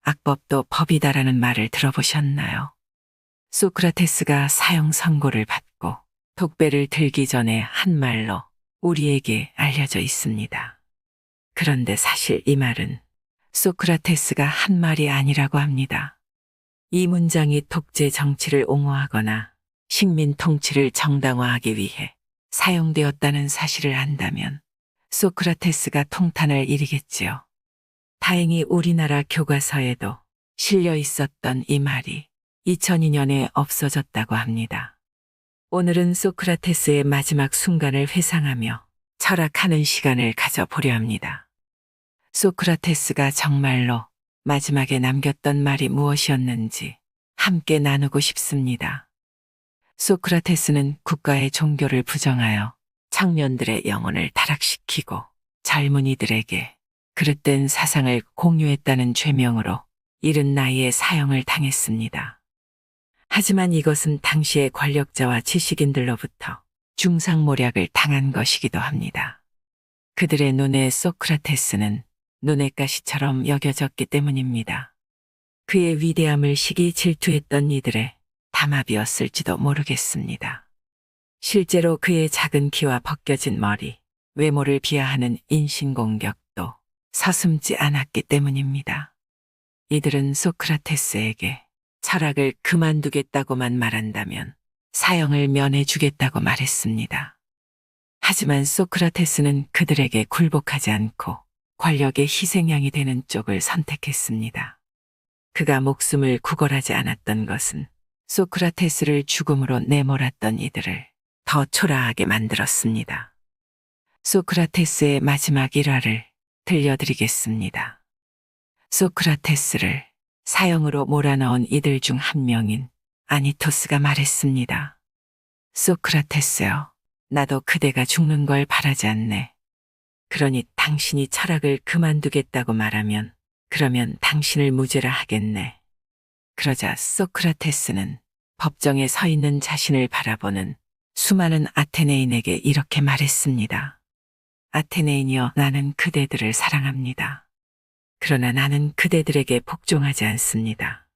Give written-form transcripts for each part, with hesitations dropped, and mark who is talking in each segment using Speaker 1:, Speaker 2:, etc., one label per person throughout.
Speaker 1: 악법도 법이다라는 말을 들어보셨나요? 소크라테스가 사형 선고를 받고 독배를 들기 전에 한 말로 우리에게 알려져 있습니다. 그런데 사실 이 말은 소크라테스가 한 말이 아니라고 합니다. 이 문장이 독재 정치를 옹호하거나 식민 통치를 정당화하기 위해 사용되었다는 사실을 안다면 소크라테스가 통탄할 일이겠지요. 다행히 우리나라 교과서에도 실려 있었던 이 말이 2002년에 없어졌다고 합니다. 오늘은 소크라테스의 마지막 순간을 회상하며 철학하는 시간을 가져보려 합니다. 소크라테스가 정말로 마지막에 남겼던 말이 무엇이었는지 함께 나누고 싶습니다. 소크라테스는 국가의 종교를 부정하여 청년들의 영혼을 타락시키고 젊은이들에게 그릇된 사상을 공유했다는 죄명으로 이른 나이에 사형을 당했습니다. 하지만 이것은 당시의 권력자와 지식인들로부터 중상모략을 당한 것이기도 합니다. 그들의 눈에 소크라테스는 눈의 가시처럼 여겨졌기 때문입니다. 그의 위대함을 시기 질투했던 이들의 담합이었을지도 모르겠습니다. 실제로 그의 작은 키와 벗겨진 머리, 외모를 비하하는 인신공격도 서슴지 않았기 때문입니다. 이들은 소크라테스에게 철학을 그만두겠다고만 말한다면 사형을 면해주겠다고 말했습니다. 하지만 소크라테스는 그들에게 굴복하지 않고 권력의 희생양이 되는 쪽을 선택했습니다. 그가 목숨을 구걸하지 않았던 것은 소크라테스를 죽음으로 내몰았던 이들을 더 초라하게 만들었습니다. 소크라테스의 마지막 일화를 들려드리겠습니다. 소크라테스를 사형으로 몰아넣은 이들 중 한 명인 아니토스가 말했습니다. 소크라테스여, 나도 그대가 죽는 걸 바라지 않네. 그러니 당신이 철학을 그만두겠다고 말하면 그러면 당신을 무죄라 하겠네. 그러자 소크라테스는 법정에 서 있는 자신을 바라보는 수많은 아테네인에게 이렇게 말했습니다. 아테네인이여, 나는 그대들을 사랑합니다. 그러나 나는 그대들에게 복종하지 않습니다.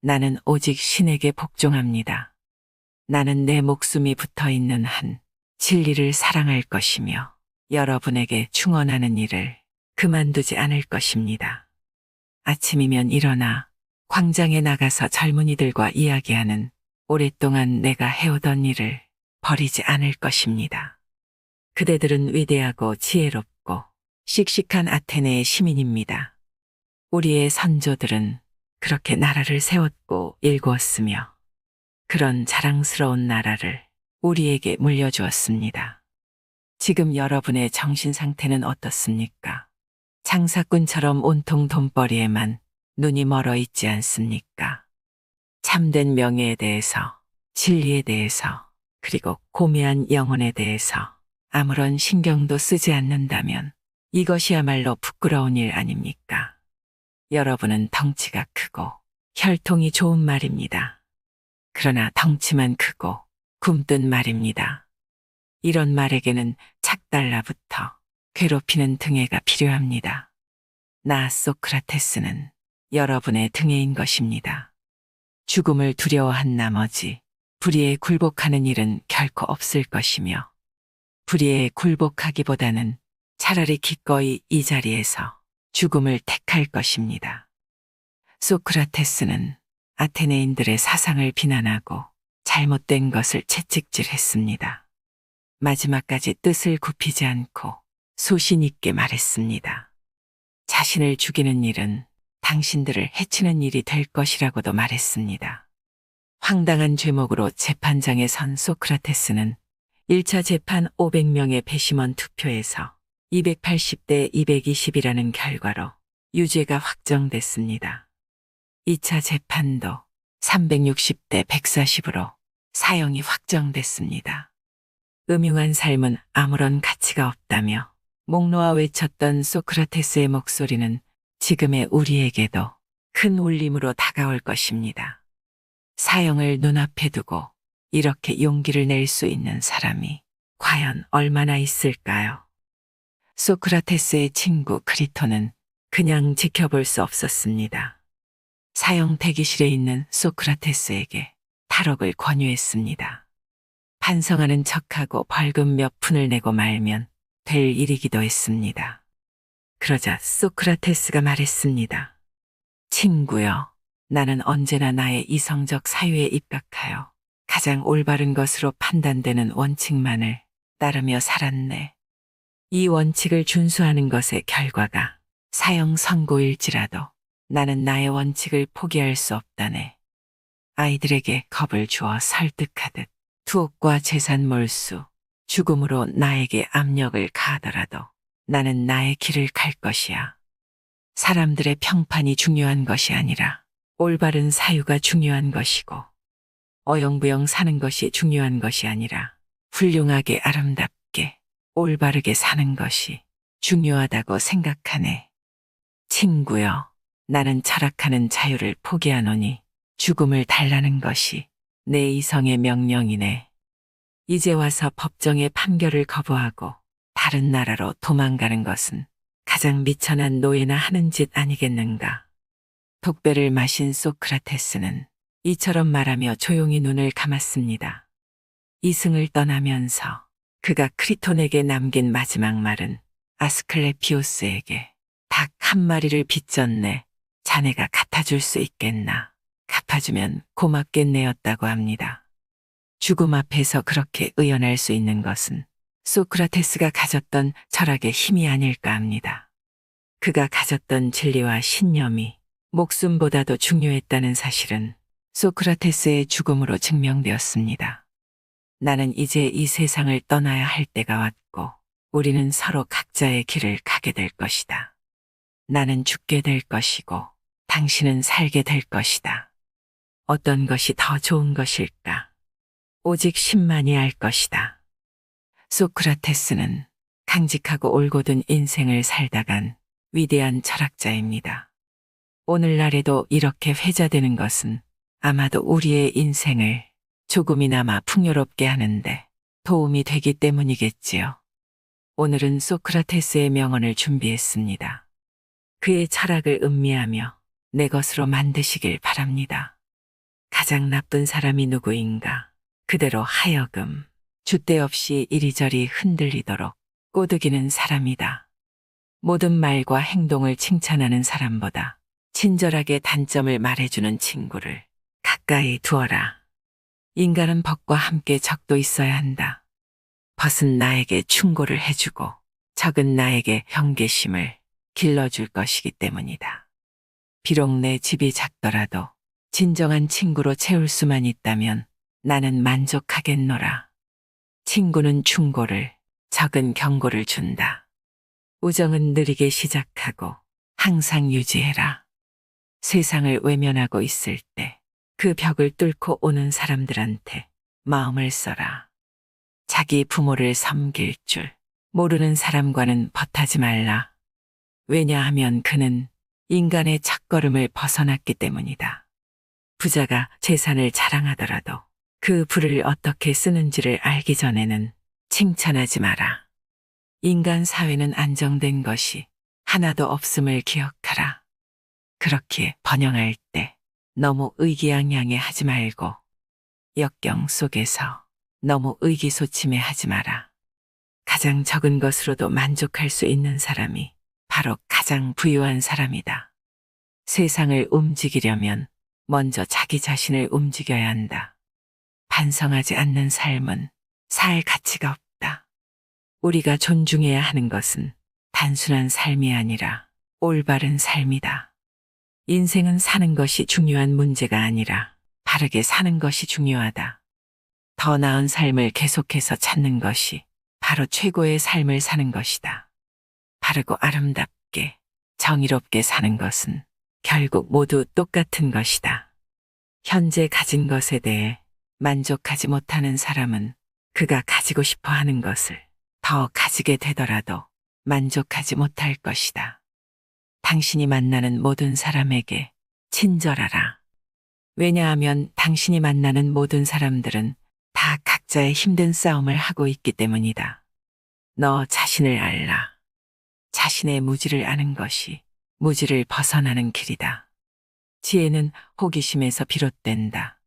Speaker 1: 나는 오직 신에게 복종합니다. 나는 내 목숨이 붙어 있는 한 진리를 사랑할 것이며 여러분에게 충원하는 일을 그만두지 않을 것입니다. 아침이면 일어나 광장에 나가서 젊은이들과 이야기하는 오랫동안 내가 해오던 일을 버리지 않을 것입니다. 그대들은 위대하고 지혜롭고 씩씩한 아테네의 시민입니다. 우리의 선조들은 그렇게 나라를 세웠고 일구었으며 그런 자랑스러운 나라를 우리에게 물려주었습니다. 지금 여러분의 정신 상태는 어떻습니까? 장사꾼처럼 온통 돈벌이에만 눈이 멀어 있지 않습니까? 참된 명예에 대해서, 진리에 대해서, 그리고 고매한 영혼에 대해서 아무런 신경도 쓰지 않는다면 이것이야말로 부끄러운 일 아닙니까? 여러분은 덩치가 크고 혈통이 좋은 말입니다. 그러나 덩치만 크고 굼뜬 말입니다. 이런 말에게는 착달라부터 괴롭히는 등해가 필요합니다. 나 소크라테스는 여러분의 등해인 것입니다. 죽음을 두려워한 나머지 불의에 굴복하는 일은 결코 없을 것이며 불의에 굴복하기보다는 차라리 기꺼이 이 자리에서 죽음을 택할 것입니다. 소크라테스는 아테네인들의 사상을 비난하고 잘못된 것을 채찍질했습니다. 마지막까지 뜻을 굽히지 않고 소신 있게 말했습니다. 자신을 죽이는 일은 당신들을 해치는 일이 될 것이라고도 말했습니다. 황당한 죄목으로 재판장에 선 소크라테스는 1차 재판 500명의 배심원 투표에서 280대 220이라는 결과로 유죄가 확정됐습니다. 2차 재판도 360대 140으로 사형이 확정됐습니다. 음흉한 삶은 아무런 가치가 없다며 목 놓아 외쳤던 소크라테스의 목소리는 지금의 우리에게도 큰 울림으로 다가올 것입니다. 사형을 눈앞에 두고 이렇게 용기를 낼 수 있는 사람이 과연 얼마나 있을까요? 소크라테스의 친구 크리토는 그냥 지켜볼 수 없었습니다. 사형 대기실에 있는 소크라테스에게 탈옥을 권유했습니다. 반성하는 척하고 벌금 몇 푼을 내고 말면 될 일이기도 했습니다. 그러자 소크라테스가 말했습니다. 친구여, 나는 언제나 나의 이성적 사유에 입각하여 가장 올바른 것으로 판단되는 원칙만을 따르며 살았네. 이 원칙을 준수하는 것의 결과가 사형 선고일지라도 나는 나의 원칙을 포기할 수 없다네. 아이들에게 겁을 주어 설득하듯 투옥과 재산 몰수, 죽음으로 나에게 압력을 가하더라도 나는 나의 길을 갈 것이야. 사람들의 평판이 중요한 것이 아니라 올바른 사유가 중요한 것이고, 어영부영 사는 것이 중요한 것이 아니라 훌륭하게 아름답게 올바르게 사는 것이 중요하다고 생각하네. 친구여, 나는 철학하는 자유를 포기하노니 죽음을 달라는 것이 내 이성의 명령이네. 이제 와서 법정의 판결을 거부하고 다른 나라로 도망가는 것은 가장 미천한 노예나 하는 짓 아니겠는가. 독배를 마신 소크라테스는 이처럼 말하며 조용히 눈을 감았습니다. 이승을 떠나면서 그가 크리톤에게 남긴 마지막 말은 아스클레피오스에게 닭 한 마리를 빚졌네. 자네가 갚아줄 수 있겠나. 갚아주면 고맙겠네였다고 합니다. 죽음 앞에서 그렇게 의연할 수 있는 것은 소크라테스가 가졌던 철학의 힘이 아닐까 합니다. 그가 가졌던 진리와 신념이 목숨보다도 중요했다는 사실은 소크라테스의 죽음으로 증명되었습니다. 나는 이제 이 세상을 떠나야 할 때가 왔고 우리는 서로 각자의 길을 가게 될 것이다. 나는 죽게 될 것이고 당신은 살게 될 것이다. 어떤 것이 더 좋은 것일까? 오직 신만이 알 것이다. 소크라테스는 강직하고 올곧은 인생을 살다간 위대한 철학자입니다. 오늘날에도 이렇게 회자되는 것은 아마도 우리의 인생을 조금이나마 풍요롭게 하는데 도움이 되기 때문이겠지요. 오늘은 소크라테스의 명언을 준비했습니다. 그의 철학을 음미하며 내 것으로 만드시길 바랍니다. 가장 나쁜 사람이 누구인가? 그대로 하여금 줏대 없이 이리저리 흔들리도록 꼬드기는 사람이다. 모든 말과 행동을 칭찬하는 사람보다 친절하게 단점을 말해주는 친구를 가까이 두어라. 인간은 벗과 함께 적도 있어야 한다. 벗은 나에게 충고를 해주고 적은 나에게 경계심을 길러줄 것이기 때문이다. 비록 내 집이 작더라도 진정한 친구로 채울 수만 있다면 나는 만족하겠노라. 친구는 충고를, 적은 경고를 준다. 우정은 느리게 시작하고 항상 유지해라. 세상을 외면하고 있을 때 그 벽을 뚫고 오는 사람들한테 마음을 써라. 자기 부모를 섬길 줄 모르는 사람과는 벗하지 말라. 왜냐하면 그는 인간의 첫걸음을 벗어났기 때문이다. 부자가 재산을 자랑하더라도 그 부를 어떻게 쓰는지를 알기 전에는 칭찬하지 마라. 인간 사회는 안정된 것이 하나도 없음을 기억하라. 그렇게 번영할 때 너무 의기양양해 하지 말고 역경 속에서 너무 의기소침해 하지 마라. 가장 적은 것으로도 만족할 수 있는 사람이 바로 가장 부유한 사람이다. 세상을 움직이려면 먼저 자기 자신을 움직여야 한다. 반성하지 않는 삶은 살 가치가 없다. 우리가 존중해야 하는 것은 단순한 삶이 아니라 올바른 삶이다. 인생은 사는 것이 중요한 문제가 아니라 바르게 사는 것이 중요하다. 더 나은 삶을 계속해서 찾는 것이 바로 최고의 삶을 사는 것이다. 바르고 아름답게, 정의롭게 사는 것은 결국 모두 똑같은 것이다. 현재 가진 것에 대해 만족하지 못하는 사람은 그가 가지고 싶어 하는 것을 더 가지게 되더라도 만족하지 못할 것이다. 당신이 만나는 모든 사람에게 친절하라. 왜냐하면 당신이 만나는 모든 사람들은 다 각자의 힘든 싸움을 하고 있기 때문이다. 너 자신을 알라. 자신의 무지를 아는 것이 무지를 벗어나는 길이다. 지혜는 호기심에서 비롯된다.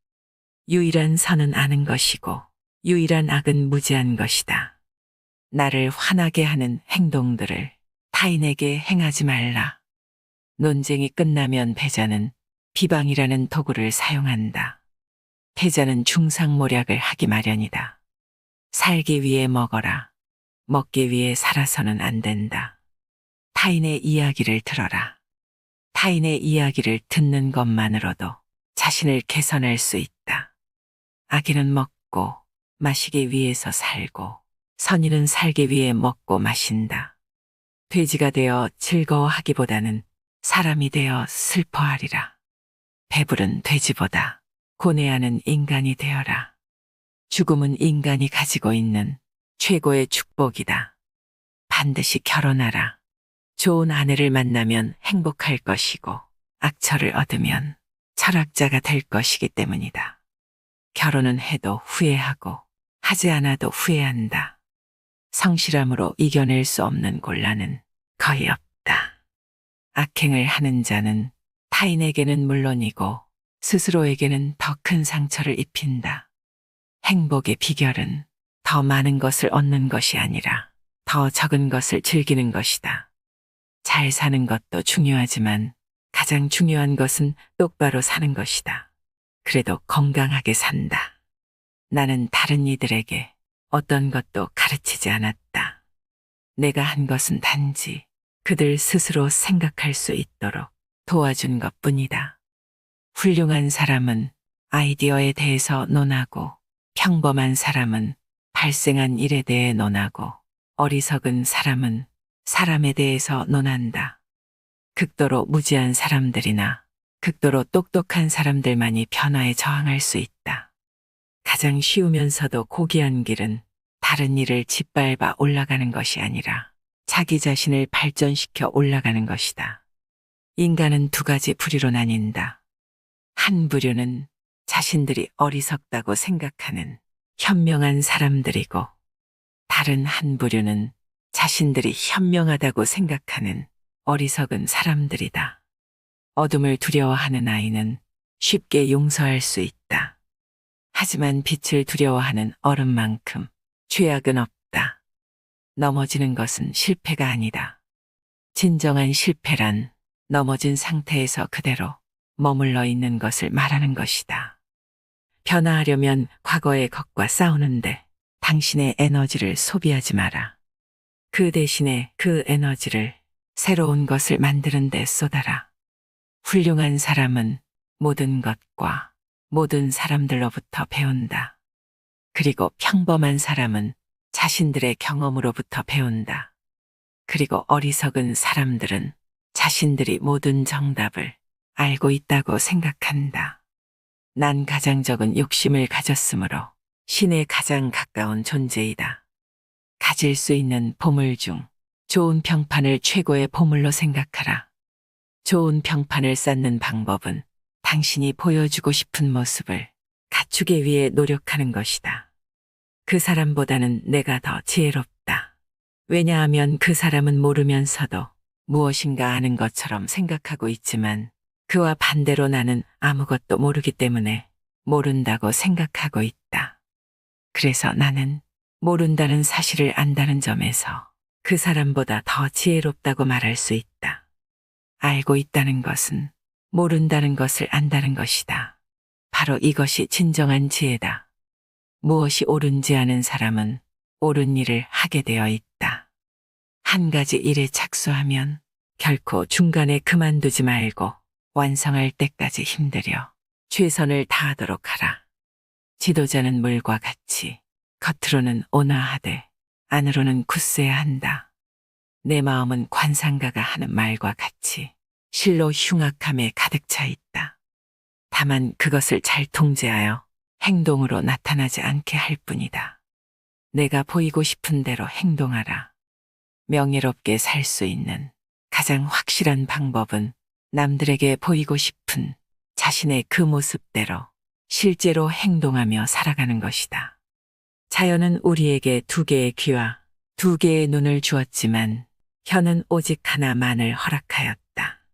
Speaker 1: 유일한 선은 아는 것이고 유일한 악은 무지한 것이다. 나를 화나게 하는 행동들을 타인에게 행하지 말라. 논쟁이 끝나면 패자는 비방이라는 도구를 사용한다. 패자는 중상모략을 하기 마련이다. 살기 위해 먹어라. 먹기 위해 살아서는 안 된다. 타인의 이야기를 들어라. 타인의 이야기를 듣는 것만으로도 자신을 개선할 수 있다. 악인은 먹고 마시기 위해서 살고 선인은 살기 위해 먹고 마신다. 돼지가 되어 즐거워하기보다는 사람이 되어 슬퍼하리라. 배부른 돼지보다 고뇌하는 인간이 되어라. 죽음은 인간이 가지고 있는 최고의 축복이다. 반드시 결혼하라. 좋은 아내를 만나면 행복할 것이고 악처를 얻으면 철학자가 될 것이기 때문이다. 결혼은 해도 후회하고 하지 않아도 후회한다. 성실함으로 이겨낼 수 없는 곤란은 거의 없다. 악행을 하는 자는 타인에게는 물론이고 스스로에게는 더 큰 상처를 입힌다. 행복의 비결은 더 많은 것을 얻는 것이 아니라 더 적은 것을 즐기는 것이다. 잘 사는 것도 중요하지만 가장 중요한 것은 똑바로 사는 것이다. 그래도 건강하게 산다. 나는 다른 이들에게 어떤 것도 가르치지 않았다. 내가 한 것은 단지 그들 스스로 생각할 수 있도록 도와준 것뿐이다. 훌륭한 사람은 아이디어에 대해서 논하고 평범한 사람은 발생한 일에 대해 논하고 어리석은 사람은 사람에 대해서 논한다. 극도로 무지한 사람들이나 극도로 똑똑한 사람들만이 변화에 저항할 수 있다. 가장 쉬우면서도 고귀한 길은 다른 일을 짓밟아 올라가는 것이 아니라 자기 자신을 발전시켜 올라가는 것이다. 인간은 두 가지 부류로 나뉜다. 한 부류는 자신들이 어리석다고 생각하는 현명한 사람들이고 다른 한 부류는 자신들이 현명하다고 생각하는 어리석은 사람들이다. 어둠을 두려워하는 아이는 쉽게 용서할 수 있다. 하지만 빛을 두려워하는 어른만큼 죄악은 없다. 넘어지는 것은 실패가 아니다. 진정한 실패란 넘어진 상태에서 그대로 머물러 있는 것을 말하는 것이다. 변화하려면 과거의 것과 싸우는데 당신의 에너지를 소비하지 마라. 그 대신에 그 에너지를 새로운 것을 만드는 데 쏟아라. 훌륭한 사람은 모든 것과 모든 사람들로부터 배운다. 그리고 평범한 사람은 자신들의 경험으로부터 배운다. 그리고 어리석은 사람들은 자신들이 모든 정답을 알고 있다고 생각한다. 난 가장 적은 욕심을 가졌으므로 신에 가장 가까운 존재이다. 가질 수 있는 보물 중 좋은 평판을 최고의 보물로 생각하라. 좋은 평판을 쌓는 방법은 당신이 보여주고 싶은 모습을 갖추기 위해 노력하는 것이다. 그 사람보다는 내가 더 지혜롭다. 왜냐하면 그 사람은 모르면서도 무엇인가 아는 것처럼 생각하고 있지만 그와 반대로 나는 아무것도 모르기 때문에 모른다고 생각하고 있다. 그래서 나는 모른다는 사실을 안다는 점에서 그 사람보다 더 지혜롭다고 말할 수 있다. 알고 있다는 것은 모른다는 것을 안다는 것이다. 바로 이것이 진정한 지혜다. 무엇이 옳은지 아는 사람은 옳은 일을 하게 되어 있다. 한 가지 일에 착수하면 결코 중간에 그만두지 말고 완성할 때까지 힘들여 최선을 다하도록 하라. 지도자는 물과 같이 겉으로는 온화하되 안으로는 굳세야 한다. 내 마음은 관상가가 하는 말과 같이 실로 흉악함에 가득 차 있다. 다만 그것을 잘 통제하여 행동으로 나타나지 않게 할 뿐이다. 내가 보이고 싶은 대로 행동하라. 명예롭게 살 수 있는 가장 확실한 방법은 남들에게 보이고 싶은 자신의 그 모습대로 실제로 행동하며 살아가는 것이다. 자연은 우리에게 두 개의 귀와 두 개의 눈을 주었지만 혀는 오직 하나만을 허락하였다.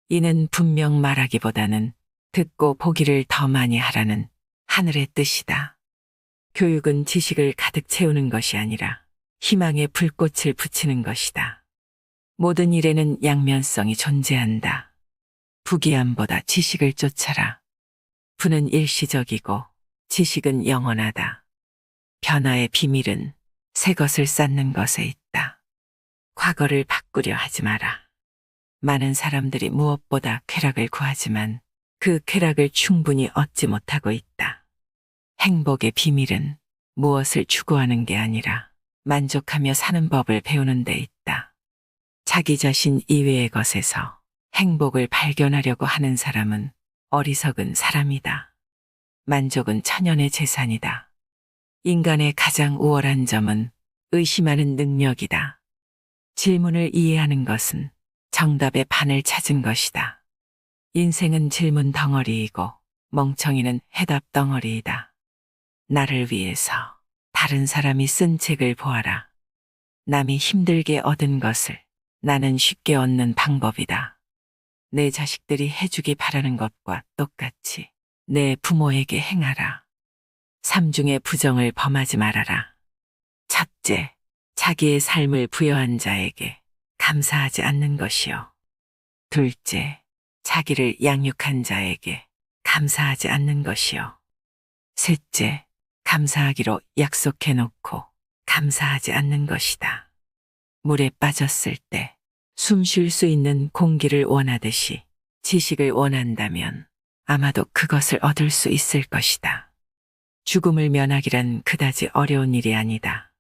Speaker 1: 이는 분명 말하기보다는 듣고 보기를 더 많이 하라는 하늘의 뜻이다. 교육은 지식을 가득 채우는 것이 아니라 희망의 불꽃을 붙이는 것이다. 모든 일에는 양면성이 존재한다. 부귀함보다 지식을 쫓아라. 부는 일시적이고 지식은 영원하다. 변화의 비밀은 새 것을 쌓는 것에 있다. 과거를 바꾸려 하지 마라. 많은 사람들이 무엇보다 쾌락을 구하지만 그 쾌락을 충분히 얻지 못하고 있다. 행복의 비밀은 무엇을 추구하는 게 아니라 만족하며 사는 법을 배우는 데 있다. 자기 자신 이외의 것에서 행복을 발견하려고 하는 사람은 어리석은 사람이다. 만족은 천연의 재산이다. 인간의 가장 우월한 점은 의심하는 능력이다. 질문을 이해하는 것은 정답의 반을 찾은 것이다. 인생은 질문 덩어리이고 멍청이는 해답 덩어리이다. 나를 위해서 다른 사람이 쓴 책을 보아라. 남이 힘들게 얻은 것을 나는 쉽게 얻는 방법이다. 내 자식들이 해주기 바라는 것과 똑같이 내 부모에게 행하라. 삼중의 부정을 범하지 말아라. 첫째, 자기의 삶을 부여한 자에게 감사하지 않는 것이요. 둘째, 자기를 양육한 자에게 감사하지 않는 것이요. 셋째, 감사하기로 약속해 놓고 감사하지 않는 것이다. 물에 빠졌을 때 숨 쉴 수 있는 공기를 원하듯이 지식을 원한다면 아마도 그것을 얻을 수 있을 것이다. 죽음을 면하기란 그다지 어려운 일이 아니다.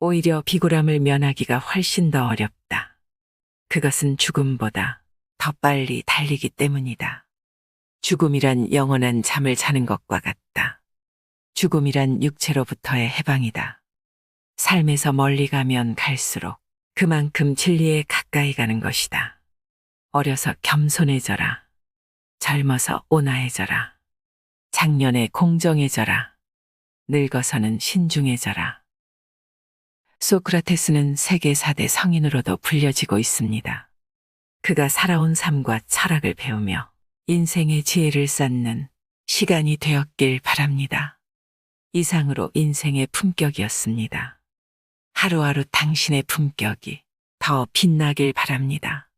Speaker 1: 오히려 비굴함을 면하기가 훨씬 더 어렵다. 그것은 죽음보다 더 빨리 달리기 때문이다. 죽음이란 영원한 잠을 자는 것과 같다. 죽음이란 육체로부터의 해방이다. 삶에서 멀리 가면 갈수록 그만큼 진리에 가까이 가는 것이다. 어려서 겸손해져라. 젊어서 온화해져라. 장년에 공정해져라. 늙어서는 신중해져라. 소크라테스는 세계 4대 성인으로도 불려지고 있습니다. 그가 살아온 삶과 철학을 배우며 인생의 지혜를 쌓는 시간이 되었길 바랍니다. 이상으로 인생의 품격이었습니다. 하루하루 당신의 품격이 더 빛나길 바랍니다.